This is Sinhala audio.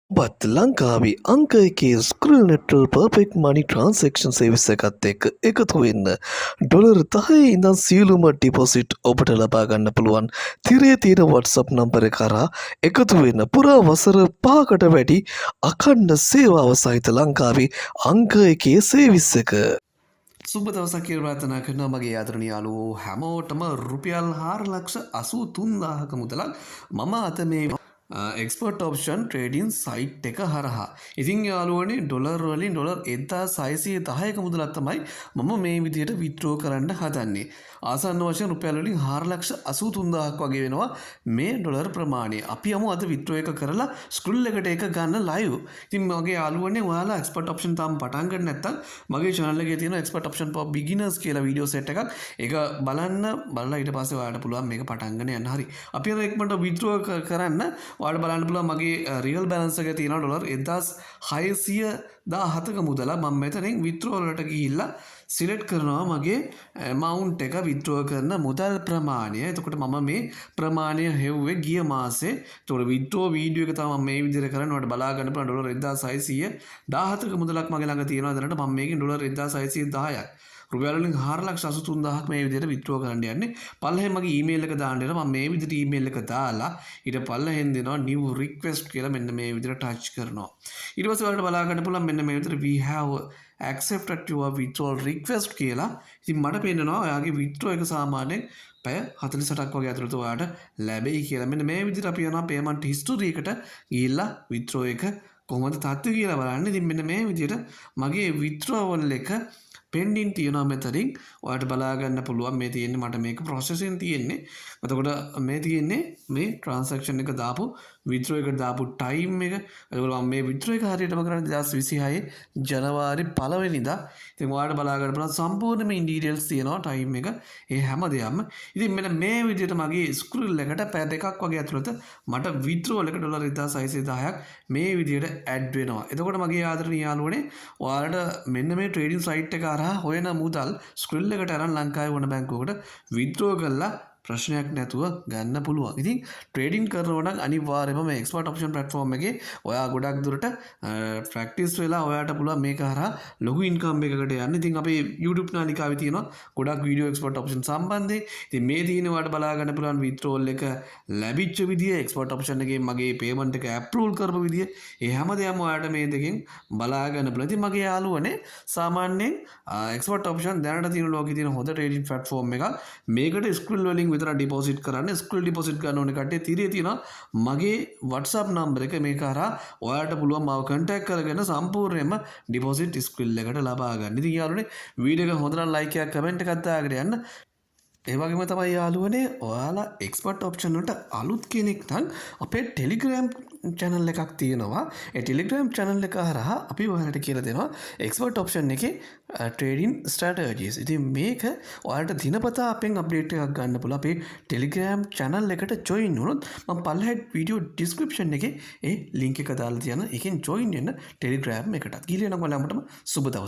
ඔබත් ලංකාවේ අංක එකේ ස්ක්‍රීන් නෙට්වර් පර්ෆෙක්ට් මනි ට්‍රාන්සැක්ෂන් සර්විස් එකත් එක්ක එකතු වෙන්න. ඩොලර් 10 ඉඳන් සියලුම ඩිපොසිට් ඔබට ලබා ගන්න පුළුවන්. තිරේ තියෙන WhatsApp නම්බර එක කරා එකතු වෙන්න. පුරා වසර 5කට වැඩි අඛණ්ඩ සේවාව සහිත ලංකාවේ අංක එකේ සර්විස් එක. සුබ දවසක් කියලා ප්‍රාර්ථනා කරනවා මගේ ආදරණීය යාළුවෝ හැමෝටම රුපියල් 4,83,000ක මුදලක් මම අත මේ එක්ස්පර්ට් ඔප්ෂන් ට්‍රේඩින් සයිට් එක හරහා. ඉතින් යාළුවනේ ඩොලර් වලින් ඩොලර් 1610ක මුදලක් තමයි මම මේ විදිහට විත්ඩ්‍රෝ කරන්න හදන්නේ. ආසන්න වශයෙන් රුපියල් වලින් 4,83,000ක් වගේ වෙනවා මේ ඩොලර් ප්‍රමාණය. අපි යමු අද විත්ඩ්‍රෝ එක කරලා ස්ක්‍රීන් එකට ඒක ගන්න ලයිව්. ඉතින් මගේ යාළුවනේ ඔයාලා එක්ස්පර්ට් ඔප්ෂන් තාම පටන් ගන්න නැත්නම් මගේ channel එකේ තියෙන එක්ස්පර්ට් ඔප්ෂන් for beginners කියලා වීඩියෝ සෙට් එකක්. ඒක බලලා ඊට පස්සේ ඔයාලට පුළුවන් මේක පටන් ගන්න යන්න. හරි. අපි අද එක්මන්ට විත්ඩ්‍රෝ කරන්න ඔයාලට බලන්න පුළුවන් මගේ රියල් බැලන්ස් එක තියෙනවා ඩොලර් 1617ක මුදල. මම මෙතනින් විත්ඩ්‍රෝ වලට ගිහිල්ලා සිලෙක්ට් කරනවා මගේ amount එක විත්ඩ්‍රෝ කරන මුදල් ප්‍රමාණය. එතකොට මම මේ ප්‍රමාණය හෙව්වේ ගිය මාසේ. එතකොට විත්ඩ්‍රෝ වීඩියෝ එක තමයි මම මේ විදිහට කරන්නේ. ඔයාලට බලා ගන්න පුළුවන් ඩොලර් 1617ක මුදලක් මගේ ළඟ තියෙනවා. දැනට මම මේකෙන් ඩොලර් 1610ක් රුපියල් වලින් 4,83,000ක් මේ විදිහට විත්ඩ්‍රෝ කරන්න යන්නේ. පල්ලෙහෙන් මගේ ඊමේල් එක දාන්න යනවා. මම මේ විදිහට ඊමේල් එක දාලා ඊට පල්ලෙහෙන් දෙනවා new request කියලා මෙන්න මේ විදිහට ටච් කරනවා. ඊට පස්සේ ඔයාලට බලා ගන්න පුළුවන් මෙන්න මේ විදිහට we have accepted your withdrawal request කියලා. ඉතින් මට පේනවා ඔයාගේ withdraw එක සාමාන්‍යයෙන් පැය 48ක් වගේ ඇතුළත ඔයාලට ලැබෙයි කියලා. මෙන්න මේ විදිහට අපි යනවා payment history එකට ගිහිල්ලා withdraw එක කොහොමද තත්ත්වය කියලා බලන්න. ඉතින් මෙන්න මේ විදිහට මගේ withdrawal එක පෙන්ඩින් තියෙනවා මෙතනින් ඔයාලට බලා ගන්න පුළුවන්. මේ තියෙන්නේ මට මේක ප්‍රොසෙසින් තියෙන්නේ. එතකොට මේ තියෙන්නේ මේ ට්‍රාන්සැක්ෂන් එක දාපු විත්ඩ්‍රෝ එකට දාපු ටයිම් එක. එතකොට මම මේ විත්ඩ්‍රෝ එක හරියටම කරන්නේ 2026 ජනවාරි 1 වෙනිදා. ඉතින් ඔයාලට බලා ගන්න පුළුවන් සම්පූර්ණයෙන්ම ඉන් ඩීටේල්ස් තියෙනවා ටයිම් එක. ඒ හැම දෙයක්ම. ඉතින් මෙන්න මේ විදිහට මගේ ස්ක්‍රීන් එකට පැය දෙකක් වගේ ඇතුළත මට විත්ඩ්‍රෝ එක ඩොලර් 1610ක් මේ විදිහට ඇඩ් වෙනවා. එතකොට මගේ ආදරණීය යාළුවනේ ඔයාලට මෙන්න මේ ට්‍රේඩින් සයිට් එක හොයන මුදල් ස්ක්‍රීන් එකට අරන් ලංකාවේ වුණ බැංකුවකට විත්ඩ්‍රෝ කරලා ප්‍රශ්නයක් නැතුව ගන්න පුළුවන්. ඉතින් ට්‍රේඩින් කරනවා නම් අනිවාර්යයෙන්ම මේ එක්ස්පර්ට් ඔප්ෂන් ප්ලැට්ෆෝම් එකේ ඔයා ගොඩක් දුරට ප්‍රැක්ටිස් වෙලා ඔයාට පුළුවන් මේක හරහා ලොකු ඉන්කම් එකකට යන්න. ඉතින් අපේ YouTube නාලිකාවේ තියෙනවා ගොඩක් වීඩියෝ එක්ස්පර්ට් ඔප්ෂන් සම්බන්ධයෙන්. ඉතින් මේ තියෙන ඔයාට බලා ගන්න පුළුවන් විත්ඩ්‍රෝල් එක ලැබිච්ච විදිය, එක්ස්පර්ට් ඔප්ෂන් එකේ මගේ පේමන්ට් එක අප්‍රූවල් කරපු විදිය, ඒ හැම දෙයක්ම ඔයාට මේ දෙකෙන් බලා ගන්න පුළුවන්. ඉතින් මගේ යාළුවනේ සාමාන්‍යයෙන් එක්ස්පර්ට් ඔප්ෂන් දැනට තියෙන ලෝකේ තියෙන හොඳ ට්‍රේඩින් ප්ලැට්ෆෝම් එකක්. මේකට ස්ක්‍රීන් වලින් විතර ඩිපොසිට් කරන්න. ස්ක්‍රීන් ඩිපොසිට් ගන්න ඕනේ කට්ටිය තිරේ තියෙනවා මගේ WhatsApp නම්බර එක. මේක හරහා ඔයාලට පුළුවන් මාව contact කරගෙන සම්පූර්ණයෙන්ම ඩිපොසිට් ස්ක්‍රීන් එකට ලබා ගන්න. ඉතින් යාළුවනේ වීඩියෝ එක හොඳ නම් ලයික් එකක් කමෙන්ට් එකක් දාගෙන යන්න. ඒ වගේම තමයි යාළුවනේ ඔයාලා එක්ස්පර්ට් ඔප්ෂන් වලට අලුත් කෙනෙක් නම් අපේ ටෙලිග්‍රෑම් channel එකක් තියෙනවා. ඒ ටෙලිග්‍රෑම් channel එක හරහා අපි ඔයාලට කියලා දෙනවා එක්ස්පර්ට් ඔප්ෂන් එකේ ට්‍රේඩින් ස්ට්‍රැටජිස්. ඉතින් මේක ඔයාලට දිනපතා අපෙන් අප්ඩේට් එකක් ගන්න පුළුවන්. අපේ ටෙලිග්‍රෑම් channel එකට join වුණොත් මම පල්ලෙහාට වීඩියෝ description එකේ ඒ link එක දාලා තියන. ඒකෙන් join වෙන්න ටෙලිග්‍රෑම් එකටත්. ගිහින් යනවා ඔයාලටම සුබ දවසක්.